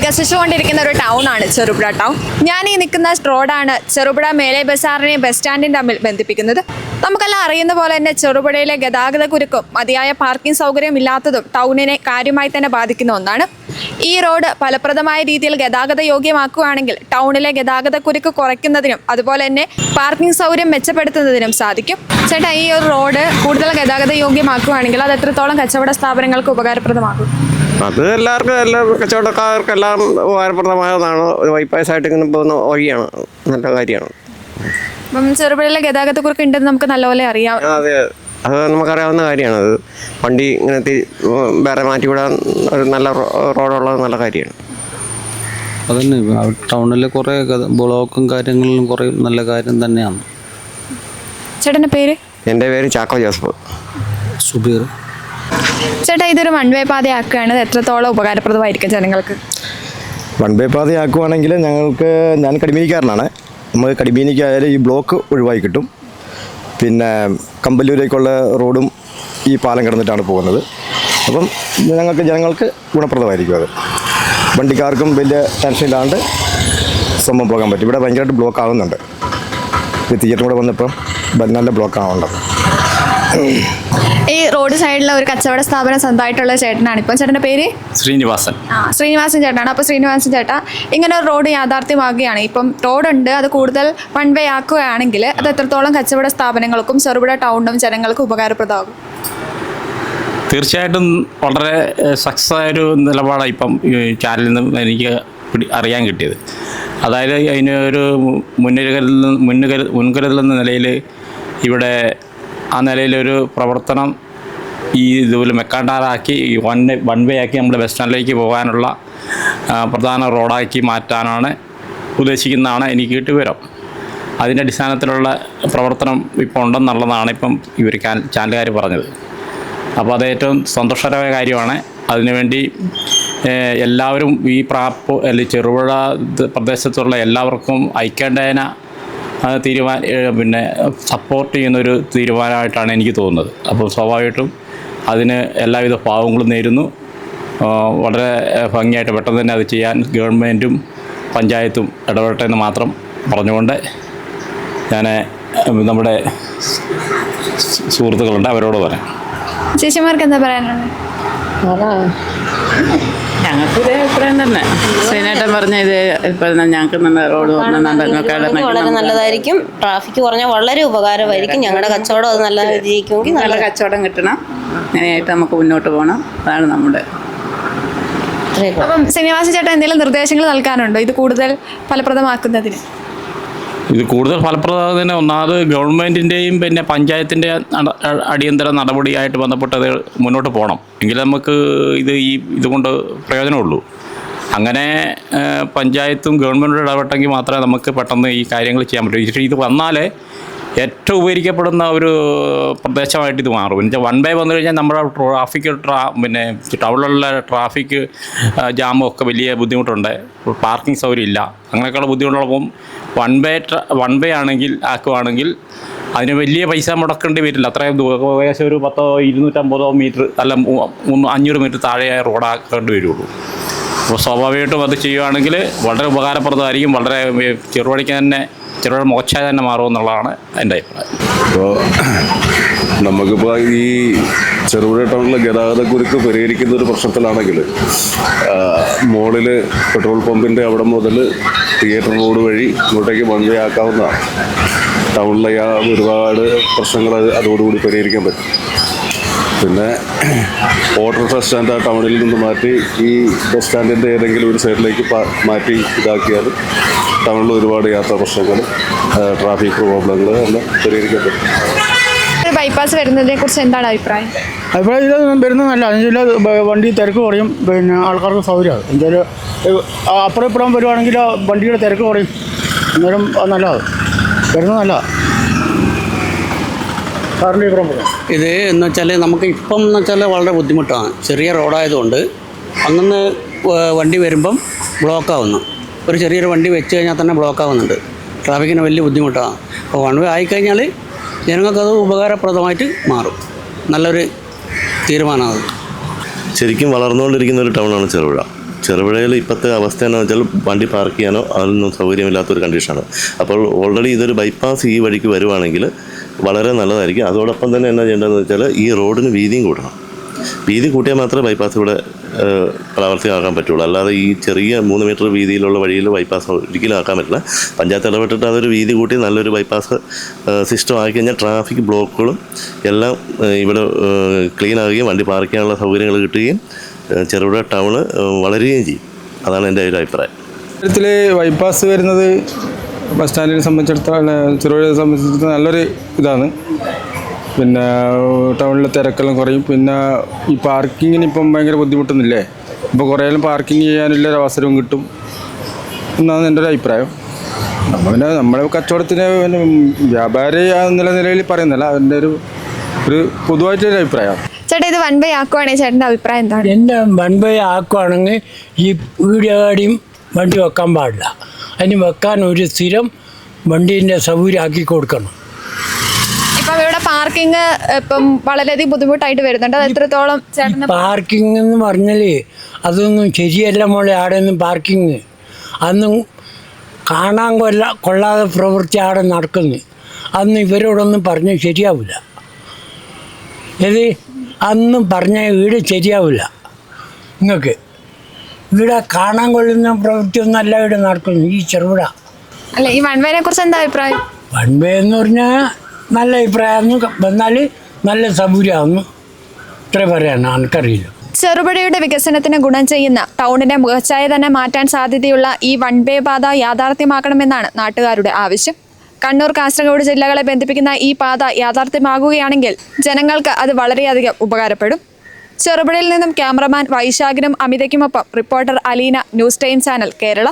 വികസിച്ചുകൊണ്ടിരിക്കുന്ന ഒരു ടൗണാണ് ചെറുപുഴ ടൗൺ. ഞാൻ ഈ നിൽക്കുന്ന റോഡാണ് ചെറുപുഴ മേലെ ബസാറിനെയും ബസ് സ്റ്റാൻഡിനും തമ്മിൽ ബന്ധിപ്പിക്കുന്നത്. നമുക്കെല്ലാം അറിയുന്ന പോലെ തന്നെ ചെറുപുഴയിലെ ഗതാഗത കുരുക്കും മതിയായ പാർക്കിംഗ് സൗകര്യം ഇല്ലാത്തതും ടൗണിനെ കാര്യമായി തന്നെ ബാധിക്കുന്ന ഒന്നാണ്. ഈ റോഡ് ഫലപ്രദമായ രീതിയിൽ ഗതാഗത യോഗ്യമാക്കുകയാണെങ്കിൽ ടൗണിലെ ഗതാഗത കുരുക്ക് കുറയ്ക്കുന്നതിനും അതുപോലെ തന്നെ പാർക്കിംഗ് സൗകര്യം മെച്ചപ്പെടുത്തുന്നതിനും സാധിക്കും. ചേട്ടാ, ഈ ഒരു റോഡ് കൂടുതൽ ഗതാഗത യോഗ്യമാക്കുകയാണെങ്കിൽ അത് എത്രത്തോളം കച്ചവട സ്ഥാപനങ്ങൾക്ക് ഉപകാരപ്രദമാകും? അത് എല്ലാ കച്ചവടക്കാർക്ക് എല്ലാം ഉപകാരപ്രദമായതാണ്. ഒരു ബൈപ്പാസായിട്ട് ഇങ്ങനെ പോകുന്ന വഴിയാണ്, നല്ല കാര്യമാണ്. അപ്പം ചെറുപുഴയിലെ ഗതാഗത കുരുക്ക് ഉണ്ടെന്ന് നമുക്ക് നല്ലപോലെ അറിയാം. അതെ, അത് നമുക്കറിയാവുന്ന കാര്യമാണ്. അത് വണ്ടി ഇങ്ങനെ വേറെ മാറ്റിവിടാൻ ഒരു നല്ല റോഡുള്ളത് നല്ല കാര്യമാണ്. അതന്നെ ടൗണിലെ കുറേ ബ്ലോക്കും കാര്യങ്ങളിലും കുറേ നല്ല കാര്യം തന്നെയാണ്. ചേട്ടൻ്റെ പേര്? എൻ്റെ പേര് ചാക്കോ ജോസഫ്. സുബീർ. ചേട്ടാ, ഇതൊരു വൺ വേ പാതയാക്കുകയാണ്, എത്രത്തോളം ഉപകാരപ്രദമായിരിക്കും ജനങ്ങൾക്ക്? വൺ വേ പാതയാക്കുവാണെങ്കിൽ ഞാൻ കടിമീനിക്കാരനാണ്. നമുക്ക് കടിമീനിക്കായാലും ഈ ബ്ലോക്ക് ഒഴിവായി കിട്ടും. പിന്നെ കമ്പല്ലൂരേക്കുള്ള റോഡും ഈ പാലം കിടന്നിട്ടാണ് പോകുന്നത്. അപ്പം ജനങ്ങൾക്ക് ഗുണപ്രദമായിരിക്കും. അത് വണ്ടിക്കാർക്കും വലിയ ടെൻഷൻ ഇല്ലാണ്ട് സംഭവം പോകാൻ പറ്റും. ഇവിടെ ഭയങ്കരമായിട്ട് ബ്ലോക്ക് ആകുന്നുണ്ട്. ഈ തിയേറ്ററും കൂടെ വന്നപ്പം നല്ല ബ്ലോക്ക് ആവുന്നുണ്ട്. ഈ റോഡ് സൈഡിലെ ഒരു കച്ചവട സ്ഥാപനം സ്വന്തമായിട്ടുള്ള ചേട്ടനാണ്. ഇപ്പം ചേട്ടൻ്റെ പേര്? ശ്രീനിവാസൻ. ശ്രീനിവാസൻ ചേട്ടനാണ്. അപ്പോൾ ശ്രീനിവാസൻ ചേട്ടാ, ഇങ്ങനെ ഒരു റോഡ് യാഥാർത്ഥ്യമാകുകയാണ്, ഇപ്പം റോഡുണ്ട്, അത് കൂടുതൽ വൺ വേ ആക്കുകയാണെങ്കിൽ അത് എത്രത്തോളം കച്ചവട സ്ഥാപനങ്ങൾക്കും ചെറുപുഴ ടൗണിനും ജനങ്ങൾക്കും ഉപകാരപ്രദമാകും? തീർച്ചയായിട്ടും വളരെ സക്സസ് ആയൊരു നിലപാടാണ് ഇപ്പം ഈ ചാനലിൽ നിന്ന് എനിക്ക് അറിയാൻ കിട്ടിയത്. അതായത് അതിന് ഒരു മുൻകരുതൽ എന്ന നിലയിൽ ഇവിടെ ആ നിലയിലൊരു പ്രവർത്തനം ഈ ഇതുപോലെ മെക്കാണ്ടാറാക്കി വൺ വേ ആക്കി നമ്മുടെ ബസ് സ്റ്റാൻഡിലേക്ക് പോകാനുള്ള പ്രധാന റോഡാക്കി മാറ്റാനാണ് ഉദ്ദേശിക്കുന്നതാണ് എനിക്ക് കിട്ടിയ വിവരം. അതിൻ്റെ അടിസ്ഥാനത്തിലുള്ള പ്രവർത്തനം ഇപ്പോൾ ഉണ്ടെന്നുള്ളതാണ് ഇപ്പം ഇവർ ചാനലുകാർ പറഞ്ഞത്. അപ്പോൾ അത് ഏറ്റവും സന്തോഷകരമായ കാര്യമാണ്. അതിനുവേണ്ടി എല്ലാവരും ഈ ചെറുപുഴ പ്രദേശത്തുള്ള എല്ലാവർക്കും ഐക്യകണ്ഠേന പിന്നെ സപ്പോർട്ട് ചെയ്യുന്നൊരു തീരുമാനമായിട്ടാണ് എനിക്ക് തോന്നുന്നത്. അപ്പോൾ സ്വാഭാവികമായിട്ടും അതിന് എല്ലാവിധ ഭാവങ്ങളും നേരുന്നു. വളരെ ഭംഗിയായിട്ട് പെട്ടെന്ന് തന്നെ അത് ചെയ്യാൻ ഗവൺമെൻറ്റും പഞ്ചായത്തും ഇടപെടട്ടെ എന്ന് മാത്രം പറഞ്ഞുകൊണ്ട് ഞാൻ നമ്മുടെ സുഹൃത്തുക്കളുണ്ട് അവരോട് പറയാം. ചേച്ചിമാർക്ക് എന്താ പറയാനുള്ളത്? ഞങ്ങൾക്കിത് അഭിപ്രായം തന്നെ. സീനേട്ടൻ പറഞ്ഞ ഇത് ഇപ്പം ഞങ്ങൾക്ക് നല്ല റോഡ് വളരെ നല്ലതായിരിക്കും. ട്രാഫിക് കുറഞ്ഞാൽ വളരെ ഉപകാരമായിരിക്കും. ഞങ്ങളുടെ കച്ചവടം അത് നല്ല രീതിക്കുമെങ്കിൽ നല്ല കച്ചവടം കിട്ടണം. അങ്ങനെയായിട്ട് നമുക്ക് മുന്നോട്ട് പോകണം. അതാണ് നമ്മുടെ. അപ്പം ശ്രീനിവാസൻ ചേട്ടൻ എന്തെങ്കിലും നിർദ്ദേശങ്ങൾ നൽകാനുണ്ടോ ഇത് കൂടുതൽ ഫലപ്രദമാക്കുന്നതിന്? ഇത് കൂടുതൽ ഫലപ്രദമാകുന്നതിന് ഒന്നാമത് ഗവൺമെൻറ്റിൻ്റെയും പിന്നെ പഞ്ചായത്തിൻ്റെ അടിയന്തര നടപടിയായിട്ട് ബന്ധപ്പെട്ടത് മുന്നോട്ട് പോകണം. എങ്കിലും നമുക്ക് ഇതുകൊണ്ട് പ്രയോജനമുള്ളൂ. അങ്ങനെ പഞ്ചായത്തും ഗവൺമെൻറ്റും ഇടപെട്ടെങ്കിൽ മാത്രമേ നമുക്ക് പെട്ടെന്ന് ഈ കാര്യങ്ങൾ ചെയ്യാൻ പറ്റൂ. പക്ഷേ ഇത് വന്നാൽ ഏറ്റവും ഉപകരിക്കപ്പെടുന്ന ഒരു പ്രദേശമായിട്ട് ഇത് മാറും. എന്നുവെച്ചാൽ വൺ വേ വന്നു കഴിഞ്ഞാൽ നമ്മുടെ പിന്നെ ടൗണിലുള്ള ട്രാഫിക് ജാമും ഒക്കെ വലിയ ബുദ്ധിമുട്ടുണ്ട്. പാർക്കിംഗ് സൗകര്യം ഇല്ല. അങ്ങനെയൊക്കെയുള്ള ബുദ്ധിമുട്ടുള്ളപ്പം വൺ വേ ആക്കുവാണെങ്കിൽ അതിന് വലിയ പൈസ മുടക്കേണ്ടി വരില്ല. അത്രയും ഏകദേശം ഒരു 250 മീറ്റർ അല്ല 500 മീറ്റർ താഴെയായ റോഡാക്കേണ്ടി വരുള്ളൂ. അപ്പോൾ സ്വാഭാവികമായിട്ടും അത് ചെയ്യുകയാണെങ്കിൽ വളരെ ഉപകാരപ്രദമായിരിക്കും. വളരെ ചെറുപുഴ മോശമായി തന്നെ മാറുമെന്നുള്ളതാണ് എൻ്റെ അഭിപ്രായം. അപ്പോൾ നമുക്കിപ്പോൾ ഈ ചെറുപുഴ ടൗണിലെ ഗതാഗതക്കുരുക്ക് പരിഹരിക്കുന്ന ഒരു പ്രശ്നത്തിലാണെങ്കിൽ മോളിൽ പെട്രോൾ പമ്പിൻ്റെ അവിടെ മുതൽ തിയേറ്റർ റോഡ് വഴി ഇങ്ങോട്ടേക്ക് വൺ വേ ആക്കാവുന്നതാണ്. ടൗണിലെ ഒരുപാട് പ്രശ്നങ്ങൾ അതോടുകൂടി പരിഹരിക്കാൻ പറ്റും. പിന്നെ ഓട്ടോറിക്ഷ സ്റ്റാൻഡ് ടൗണിൽ നിന്ന് മാറ്റി ഈ ബസ് സ്റ്റാൻഡിൻ്റെ ഏതെങ്കിലും ഒരു സൈഡിലേക്ക് മാറ്റി ഇതാക്കിയാൽ ടൗണിൽ ഒരുപാട് യാത്രാ പ്രശ്നങ്ങൾ, ട്രാഫിക് പ്രോബ്ലങ്ങൾ എല്ലാം പരിഹരിക്കാൻ പറ്റും. ബൈപ്പാസ് വരുന്നതിനെ കുറിച്ച് എന്താണ് അഭിപ്രായം? ഇത് വരുന്നതല്ല. എന്നുവെച്ചാൽ വണ്ടി തിരക്ക് കുറയും. പിന്നെ ആൾക്കാർക്ക് സൗകര്യമാണ്. എന്തായാലും അപ്പുറം ഇപ്പുറം വരുവാണെങ്കിൽ വണ്ടിയുടെ തിരക്ക് കുറയും. അന്നേരം നല്ലതാണ്. വരുന്നത് നല്ലതാണ്. സാറിൻ്റെ ഇപ്പുറം ഇത് എന്ന് വെച്ചാൽ നമുക്ക് ഇപ്പം എന്ന് വെച്ചാൽ വളരെ ബുദ്ധിമുട്ടാണ്. ചെറിയ റോഡായതുകൊണ്ട് അങ്ങനെ വണ്ടി വരുമ്പം ബ്ലോക്കാവുന്നു. ഒരു ചെറിയൊരു വണ്ടി വെച്ച് കഴിഞ്ഞാൽ തന്നെ ബ്ലോക്കാവുന്നുണ്ട്. ട്രാഫിക്കിന് വലിയ ബുദ്ധിമുട്ടാണ്. അപ്പോൾ വൺ വേ ആയിക്കഴിഞ്ഞാൽ ജനങ്ങൾക്കത് ഉപകാരപ്രദമായിട്ട് മാറും. നല്ലൊരു തീരുമാനമാണ്. ശരിക്കും വളർന്നുകൊണ്ടിരിക്കുന്ന ഒരു ടൗണാണ് ചെറുപുഴ. ചെറുപുഴയിൽ ഇപ്പോഴത്തെ അവസ്ഥ എന്ന് വെച്ചാൽ വണ്ടി പാർക്ക് ചെയ്യാനോ അതൊന്നും സൗകര്യമില്ലാത്തൊരു കണ്ടീഷനാണ്. അപ്പോൾ ഓൾറെഡി ഇതൊരു ബൈപ്പാസ് ഈ വഴിക്ക് വരുവാണെങ്കിൽ വളരെ നല്ലതായിരിക്കും. അതോടൊപ്പം തന്നെ എന്നാ ചെയ്യേണ്ടതെന്ന് വെച്ചാൽ ഈ റോഡിന് വീതിയും കൂട്ടണം. വീതി കൂട്ടിയാൽ മാത്രമേ ബൈപ്പാസ് ഇവിടെ പ്രാവർത്തികമാക്കാൻ പറ്റുള്ളൂ. അല്ലാതെ ഈ ചെറിയ 3 മീറ്റർ വീതിയിലുള്ള വഴിയിൽ ബൈപ്പാസ് ഒരിക്കലും ആക്കാൻ പറ്റില്ല. പഞ്ചായത്ത് ഇടപെട്ടിട്ട് അതൊരു വീതി കൂട്ടി നല്ലൊരു ബൈപ്പാസ് സിസ്റ്റം ആക്കി കഴിഞ്ഞാൽ ട്രാഫിക് ബ്ലോക്കുകളും എല്ലാം ഇവിടെ ക്ലീൻ ആകുകയും വണ്ടി പാർക്ക് ചെയ്യാനുള്ള സൗകര്യങ്ങൾ കിട്ടുകയും ചെറുപുഴ ടൗണ് വളരുകയും ചെയ്യും. അതാണ് എൻ്റെ ഒരു അഭിപ്രായം. ഇത്തരത്തിൽ ബൈപ്പാസ് വരുന്നത് ബസ് സ്റ്റാൻഡിനെ സംബന്ധിച്ചിടത്തോളം ചെറുപുഴയെ സംബന്ധിച്ചിടത്തോളം നല്ലൊരു ഇതാണ്. പിന്നെ ടൗണിലെ തിരക്കെല്ലാം കുറയും. പിന്നെ ഈ പാർക്കിങ്ങിന് ഇപ്പം ഭയങ്കര ബുദ്ധിമുട്ടൊന്നുമില്ലേ, ഇപ്പോൾ കുറേയെല്ലാം പാർക്കിങ് ചെയ്യാനുള്ളൊരു അവസരവും കിട്ടും എന്നാണ് എൻ്റെ ഒരു അഭിപ്രായം. പിന്നെ നമ്മളെ കച്ചവടത്തിന് പിന്നെ വ്യാപാരി എന്നുള്ള നിലയിൽ പറയുന്നില്ല, അതിൻ്റെ ഒരു പൊതുവായിട്ടൊരു അഭിപ്രായം. ചേട്ടാ, ഇത് 1 വേ ആക്കുവാണെങ്കിൽ ചേട്ടൻ്റെ അഭിപ്രായം എന്താണ്? എൻ്റെ 1 വേ ആക്കുവാണെങ്കിൽ ഈ വീടുകാടിയും വണ്ടി വെക്കാൻ പാടില്ല. അതിന് വെക്കാൻ ഒരു സ്ഥിരം വണ്ടീൻ്റെ സൗകര്യം ആക്കി കൊടുക്കണം. ഇപ്പം ഇവിടെ പാർക്കിംഗ് ഇപ്പം വളരെയധികം ബുദ്ധിമുട്ടായിട്ട് വരുന്നുണ്ട്. അത് എത്രത്തോളം ചേട്ടന്? പാർക്കിംഗ് എന്ന് പറഞ്ഞാൽ അതൊന്നും ശരിയല്ല മോളെ. ആടെ ഒന്നും പാർക്കിങ് അന്നും കാണാൻ കൊള്ളാതെ പ്രവൃത്തി ആടെ നടക്കുന്നു. അന്ന് ഇവരോടൊന്നും പറഞ്ഞ് ശരിയാവില്ല. ഇത് അന്നും പറഞ്ഞ വീട് ശരിയാവില്ല. നിങ്ങൾക്ക് ഇവിടെ കാണാൻ കൊള്ളുന്ന പ്രവൃത്തിയൊന്നും അല്ല ഇവിടെ നടക്കുന്നു ഈ ചെറുപുഴ. അല്ല, ഈ 1 വേനെ കുറിച്ച് എന്താ അഭിപ്രായം? 1 വേ എന്ന് പറഞ്ഞാൽ നല്ല അഭിപ്രായമായിരുന്നു. വന്നാൽ നല്ല സൗകര്യമായിരുന്നു. ഇത്ര പറയാനാണ് എനിക്കറിയില്ല. ചെറുപുഴയുടെ വികസനത്തിന് ഗുണം ചെയ്യുന്ന ടൗണിന്റെ മുഖച്ഛായ തന്നെ മാറ്റാൻ സാധ്യതയുള്ള ഈ 1 വേ പാത യാഥാർത്ഥ്യമാക്കണമെന്നാണ് നാട്ടുകാരുടെ ആവശ്യം. കണ്ണൂർ, കാസർഗോഡ് ജില്ലകളെ ബന്ധിപ്പിക്കുന്ന ഈ പാത യാഥാർത്ഥ്യമാകുകയാണെങ്കിൽ ജനങ്ങൾക്ക് അത് വളരെയധികം ഉപകാരപ്പെടും. ചെറുപുഴയിൽ നിന്നും ക്യാമറമാൻ വൈശാഖിനും അമിതയ്ക്കുമൊപ്പം reporter Aleena, news time channel, Kerala.